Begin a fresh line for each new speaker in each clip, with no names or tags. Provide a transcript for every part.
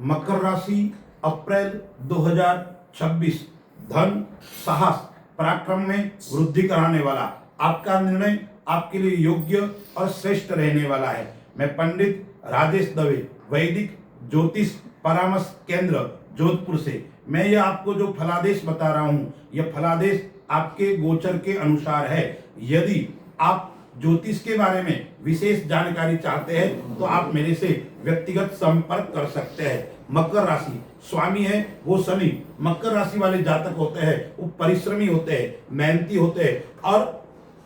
मकर राशि अप्रैल 2026 धन, साहस, पराक्रम में वृद्धि कराने वाला आपका निर्णय आपके लिए योग्य और श्रेष्ठ रहने वाला है। मैं पंडित राजेश दवे, वैदिक ज्योतिष परामर्श केंद्र जोधपुर से मैं यह आपको जो फलादेश बता रहा हूं, यह फलादेश आपके गोचर के अनुसार है। यदि आप ज्योतिष के बारे में विशेष जानकारी चाहते हैं तो आप मेरे से व्यक्तिगत संपर्क कर सकते हैं। मकर राशि स्वामी है वो शनि। मकर राशि वाले जातक होते हैं वो परिश्रमी होते हैं, मेहनती होते हैं और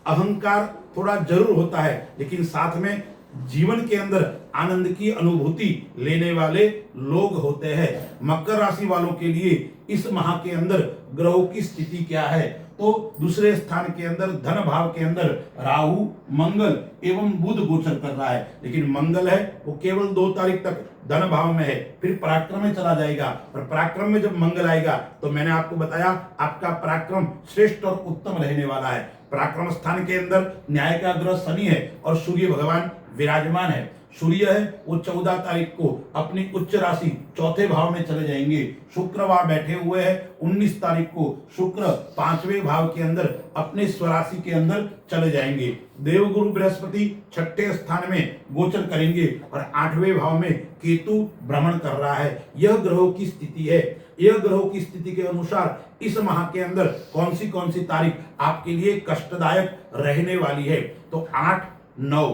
अहंकार थोड़ा जरूर होता है, लेकिन साथ में जीवन के अंदर आनंद की अनुभूति लेने वाले लोग होते हैं। मकर राशि वालों के लिए इस माह के अंदर ग्रहों की स्थिति क्या है, तो दूसरे स्थान के अंदर धन भाव के अंदर राहु, मंगल एवं बुध गोचर कर रहा है। लेकिन मंगल है वो केवल 2 तारीख तक धन भाव में है, फिर पराक्रम में चला जाएगा। और पराक्रम में जब मंगल आएगा तो मैंने आपको बताया आपका पराक्रम श्रेष्ठ और उत्तम रहने वाला है। पराक्रम स्थान के अंदर न्याय का ग्रह शनि है और सूर्य भगवान विराजमान है। सूर्य है वो 14 तारीख को अपनी उच्च राशि चौथे भाव में चले जाएंगे। शुक्र वहां बैठे हुए हैं। 19 तारीख को शुक्र 5वें भाव के अंदर अपने स्वराशि के अंदर चले जाएंगे। देवगुरु बृहस्पति 6ठे स्थान में गोचर करेंगे और 8वें भाव में केतु भ्रमण कर रहा है। यह ग्रहों की स्थिति है। यह ग्रहों की स्थिति के अनुसार इस माह के अंदर कौन सी तारीख आपके लिए कष्टदायक रहने वाली है, तो 8, 9,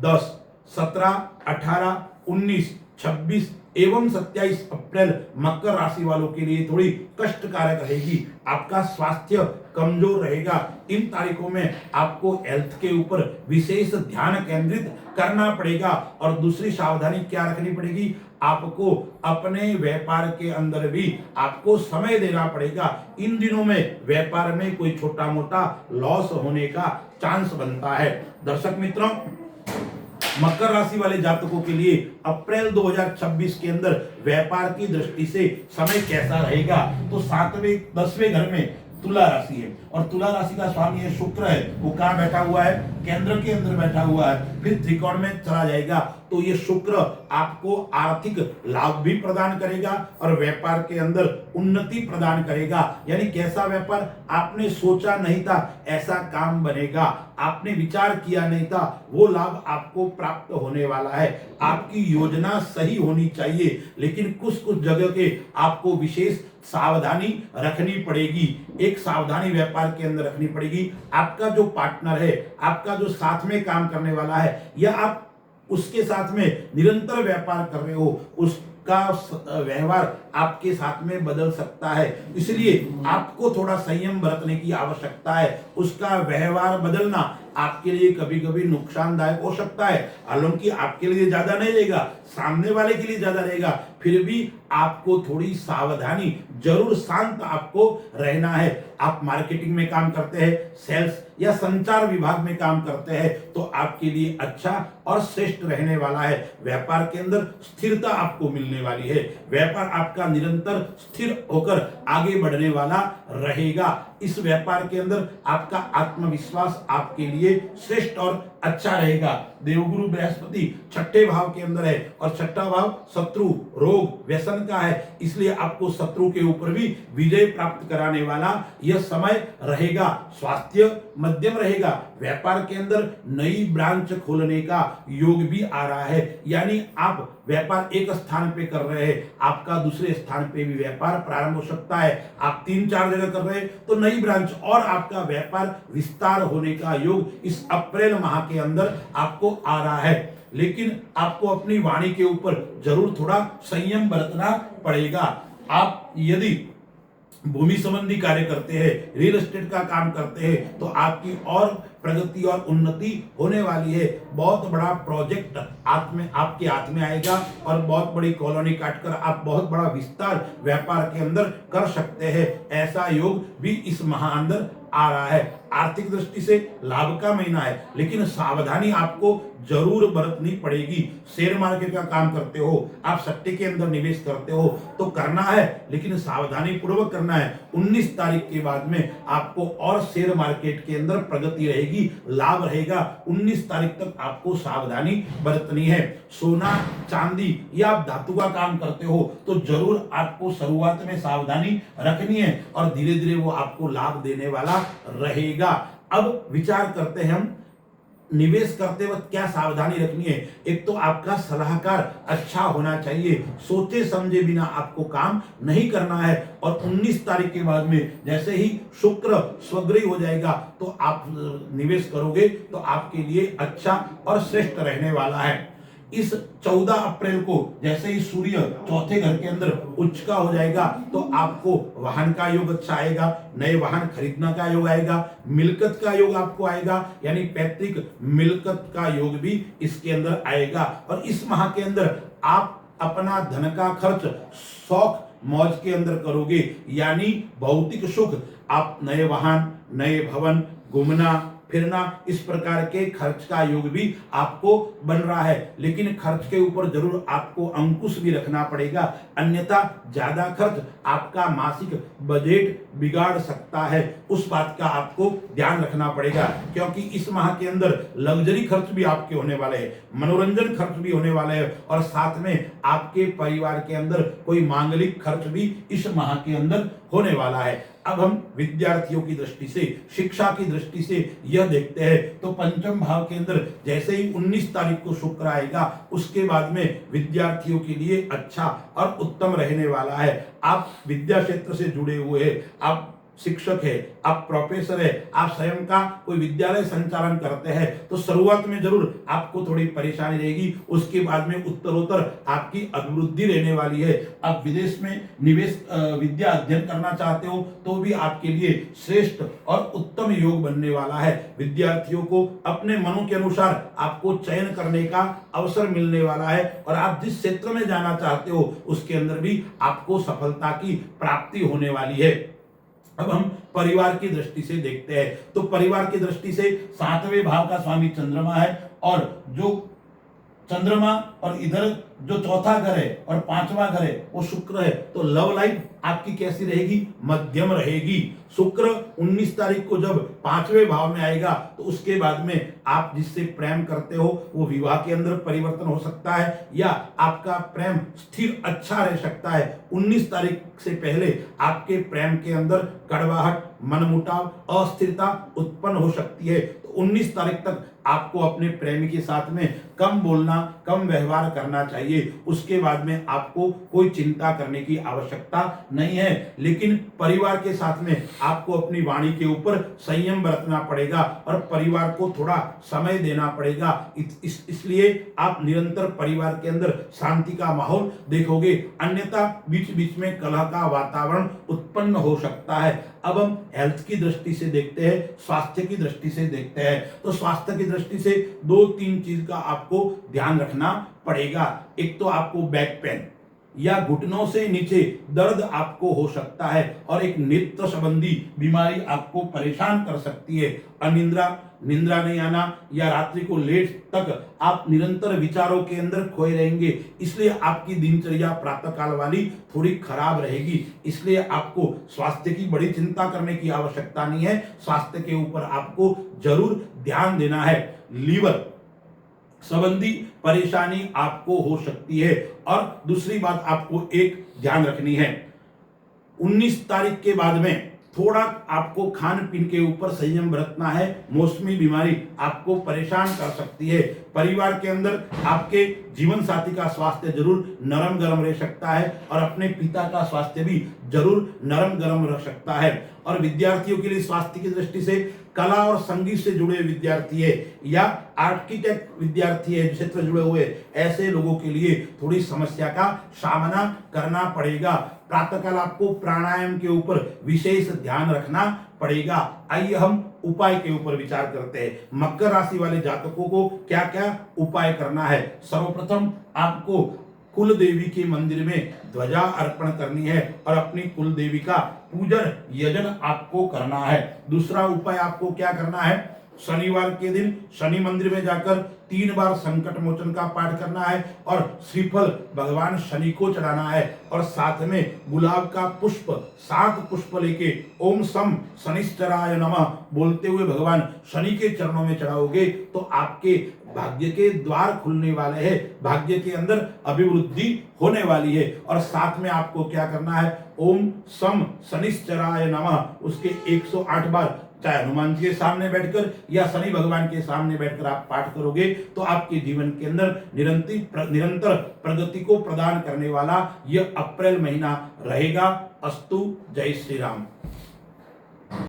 10, 17, 18, 19, 26 एवं 27 अप्रैल मकर राशि वालों के लिए थोड़ी कष्टकारक रहेगी। आपका स्वास्थ्य कमजोर रहेगा। इन तारीखों में आपको हेल्थ के ऊपर विशेष ध्यान केंद्रित करना पड़ेगा। और दूसरी सावधानी क्या रखनी पड़ेगी, आपको अपने व्यापार के अंदर भी आपको समय देना पड़ेगा। इन दिनों में व्यापार में कोई छोटा मोटा लॉस होने का चांस बनता है। दर्शक मित्रों, मकर राशि वाले जातकों के लिए अप्रैल 2026 के अंदर व्यापार की दृष्टि से समय कैसा रहेगा, तो 10वें घर में तुला राशि है और तुला राशि का स्वामी है शुक्र है। वो कहाँ बैठा हुआ है, केंद्र के अंदर बैठा हुआ है, फिर त्रिकोण में चला जाएगा। तो ये शुक्र आपको आर्थिक लाभ भी प्रदान करेगा और व्यापार के अंदर उन्नति प्रदान करेगा। यानी कैसा व्यापार आपने सोचा नहीं था ऐसा काम बनेगा, आपने विचार किया नहीं था वो लाभ आपको प्राप्त होने वाला है। आपकी योजना सही होनी चाहिए, लेकिन कुछ जगह के आपको विशेष सावधानी रखनी पड़ेगी। एक सावधानी व्यापार के अंदर रखनी पड़ेगी। आपका जो पार्टनर है, आपका जो साथ में काम करने वाला है, या आप उसके साथ में निरंतर व्यापार कर रहे हो, उसका व्यवहार आपके साथ में बदल सकता है। इसलिए आपको थोड़ा संयम बरतने की आवश्यकता है। उसका व्यवहार बदलना आपके लिए कभी कभी नुकसानदायक हो सकता है। हालांकि आपके लिए ज्यादा नहीं रहेगा, सामने वाले के लिए ज्यादा रहेगा, फिर भी आपको थोड़ी सावधानी जरूर, शांत आपको रहना है। आप मार्केटिंग में काम करते हैं, सेल्स या संचार विभाग में काम करते हैं, तो आपके लिए अच्छा और श्रेष्ठ रहने वाला है। व्यापार के अंदर स्थिरता आपको मिलने वाली है। व्यापार आपका निरंतर स्थिर होकर आगे बढ़ने वाला रहेगा। इस व्यापार के अंदर आपका आत्मविश्वास आपके लिए श्रेष्ठ और अच्छा रहेगा। देवगुरु बृहस्पति 6ठे भाव के अंदर है और 6ठा भाव शत्रु, रोग, व्यसन का है, इसलिए आपको शत्रु के ऊपर भी विजय प्राप्त कराने वाला यह समय रहेगा। स्वास्थ्य मध्यम रहेगा। व्यापार के अंदर नई ब्रांच खोलने का योग भी आ रहा है। यानी आप व्यापार एक स्थान पे कर रहे हैं, आपका दूसरे स्थान पे भी व्यापार प्रारंभ हो सकता है। आप 3-4 जगह कर रहे हैं तो नई ब्रांच और आपका व्यापार विस्तार होने का योग इस अप्रैल माह के अंदर आपको आ रहा है। लेकिन आपको अपनी वाणी के ऊपर जरूर थोड़ा संयम बरतना पड़ेगा। आप यदि भूमि संबंधी कार्य करते हैं, रियल एस्टेट का काम करते हैं, तो आपकी और प्रगति और उन्नति होने वाली है। बहुत बड़ा प्रोजेक्ट आपके हाथ में आएगा और बहुत बड़ी कॉलोनी काटकर आप बहुत बड़ा विस्तार व्यापार के अंदर कर सकते हैं। ऐसा योग भी इस माह अंदर आ रहा है। आर्थिक दृष्टि से लाभ का महीना है, लेकिन सावधानी आपको जरूर बरतनी पड़ेगी। शेयर मार्केट का काम करते हो, आप सट्टे के अंदर निवेश करते हो तो करना है, लेकिन सावधानी पूर्वक करना है। 19 तारीख के बाद में आपको और शेयर मार्केट के अंदर प्रगति रहेगी, लाभ रहेगा। 19 तारीख तक आपको सावधानी बरतनी है। सोना चांदी या आप धातु का काम करते हो तो जरूर आपको शुरुआत में सावधानी रखनी है और धीरे धीरे वो आपको लाभ देने वाला रहेगा। अब विचार करते हैं हम निवेश करते वक्त क्या सावधानी रखनी है। एक तो आपका सलाहकार अच्छा होना चाहिए, सोचे समझे बिना आपको काम नहीं करना है। और 19 तारीख के बाद में जैसे ही शुक्र स्वग्रही हो जाएगा तो आप निवेश करोगे तो आपके लिए अच्छा और श्रेष्ठ रहने वाला है। इस 14 अप्रैल को जैसे ही सूर्य चौथे घर के अंदर उच्च का हो जाएगा तो आपको वाहन का योग अच्छा आएगा, नए वाहन खरीदने का योग आएगा, मिलकत का योग आपको आएगा, यानी पैतृक मिलकत का योग भी इसके अंदर आएगा। और इस माह के अंदर आप अपना धन का खर्च शौक मौज के अंदर करोगे, यानी भौतिक सुख, आप नए वाहन, नए भवन, घूमना फिरना, इस प्रकार के खर्च का योग भी आपको बन रहा है। लेकिन खर्च के ऊपर जरूर आपको अंकुश भी रखना पड़ेगा, अन्यथा ज्यादा खर्च आपका मासिक बजट बिगाड़ सकता है। उस बात का आपको ध्यान रखना पड़ेगा, क्योंकि इस माह के अंदर लग्जरी खर्च भी आपके होने वाले हैं, मनोरंजन खर्च भी होने वाले हैं, और साथ में आपके परिवार के अंदर कोई मांगलिक खर्च भी इस माह के अंदर होने वाला है। अब हम विद्यार्थियों की दृष्टि से, शिक्षा की दृष्टि से यह देखते हैं तो पंचम भाव के अंदर जैसे ही 19 तारीख को शुक्र आएगा उसके बाद में विद्यार्थियों के लिए अच्छा और उत्तम रहने वाला है। आप विद्या क्षेत्र से जुड़े हुए हैं, आप शिक्षक है, आप प्रोफेसर है, आप स्वयं का कोई विद्यालय संचालन करते हैं तो शुरुआत में जरूर आपको थोड़ी परेशानी रहेगी, उसके बाद में उत्तरोत्तर आपकी अभिवृद्धि रहने वाली है। आप विदेश में निवेश विद्या अध्ययन करना चाहते हो तो भी आपके लिए श्रेष्ठ और उत्तम योग बनने वाला है। विद्यार्थियों को अपने मनो के अनुसार आपको चयन करने का अवसर मिलने वाला है और आप जिस क्षेत्र में जाना चाहते हो उसके अंदर भी आपको सफलता की प्राप्ति होने वाली है। अब हम परिवार की दृष्टि से देखते हैं तो परिवार की दृष्टि से 7वें भाव का स्वामी चंद्रमा है, और जो चंद्रमा और इधर जो चौथा घर है और 5वां घर है वो शुक्र है, तो लव लाइफ आपकी कैसी रहेगी? मध्यम रहेगी। शुक्र 19 तारीख को जब 5वें भाव में आएगा तो उसके बाद में आप जिससे प्रेम करते हो वो विवाह के अंदर परिवर्तन हो सकता है या आपका प्रेम स्थिर अच्छा रह सकता है। 19 तारीख से पहले आपके प्रेम के अंदर कड़वाहट, मनमुटाव, अस्थिरता उत्पन्न हो सकती है। तो 19 तारीख तक आपको अपने प्रेमी के साथ में कम बोलना, कम व्यवहार करना चाहिए। उसके बाद में आपको कोई चिंता करने की आवश्यकता नहीं है, लेकिन परिवार के साथ में आपको अपनी वाणी के ऊपर संयम बरतना पड़ेगा और परिवार को थोड़ा समय देना पड़ेगा। इसलिए आप निरंतर परिवार के अंदर शांति का माहौल देखोगे, अन्यथा बीच बीच में कलह का वातावरण उत्पन्न हो सकता है। अब हम हेल्थ की दृष्टि से देखते हैं, स्वास्थ्य की दृष्टि से देखते हैं। तो स्वास्थ्य की दृष्टि से 2-3 चीज का आपको ध्यान रखना पड़ेगा। एक तो आपको बैक पेन या घुटनों से नीचे दर्द आपको हो सकता है और एक नेत्र संबंधी बीमारी आपको परेशान कर सकती है। अनिद्रा, निंद्रा नहीं आना या रात्रि को लेट तक आप निरंतर विचारों के अंदर खोए रहेंगे, इसलिए आपकी दिनचर्या प्रातः काल वाली थोड़ी खराब रहेगी। इसलिए आपको स्वास्थ्य की बड़ी चिंता करने की आवश्यकता नहीं है, स्वास्थ्य के ऊपर आपको जरूर ध्यान देना है। लीवर संबंधी परेशानी आपको हो सकती है। और दूसरी बात आपको एक ध्यान रखनी है, 19 तारीख के बाद में थोड़ा आपको खान पीन के ऊपर संयम बरतना है। मौसमी बीमारी आपको परेशान कर सकती है। परिवार के अंदर आपके जीवन साथी का स्वास्थ्य जरूर नरम गरम रह सकता है और अपने पिता का स्वास्थ्य भी जरूर नरम गरम रह सकता है। और विद्यार्थियों के लिए स्वास्थ्य की दृष्टि से कला और संगीत से जुड़े विद्यार्थी है या आर्किटेक्ट विद्यार्थी है क्षेत्र जुड़े हुए, ऐसे लोगों के लिए थोड़ी समस्या का सामना करना पड़ेगा। प्रातःकाल आपको प्राणायाम के ऊपर विशेष ध्यान रखना पड़ेगा। आइए हम उपाय के ऊपर विचार करते हैं। मकर राशि वाले जातकों को क्या क्या उपाय करना है। सर्वप्रथम आपको कुल देवी के मंदिर में ध्वजा अर्पण करनी है और अपनी कुल देवी का पूजन यजन आपको करना है। दूसरा उपाय आपको क्या करना है, शनिवार के दिन शनि मंदिर में जाकर 3 बार संकट मोचन का पाठ करना है और श्रीफल भगवान शनि को चढ़ाना है और साथ में गुलाब का पुष्प 7 पुष्प लेके ओम सम शनिश्चराय नमः बोलते हुए भगवान शनि के चरणों में चढ़ाओगे तो आपके भाग्य के द्वार खुलने वाले हैं, भाग्य के अंदर अभिवृद्धि होने वाली है। और साथ में आपको क्या करना है, ओम सम शनिश्चराय नमः उसके 108 बार चाहे हनुमान जी के सामने बैठकर या शनि भगवान के सामने बैठकर आप पाठ करोगे तो आपके जीवन के अंदर निरंतर प्रगति को प्रदान करने वाला यह अप्रैल महीना रहेगा। अस्तु, जय श्री राम।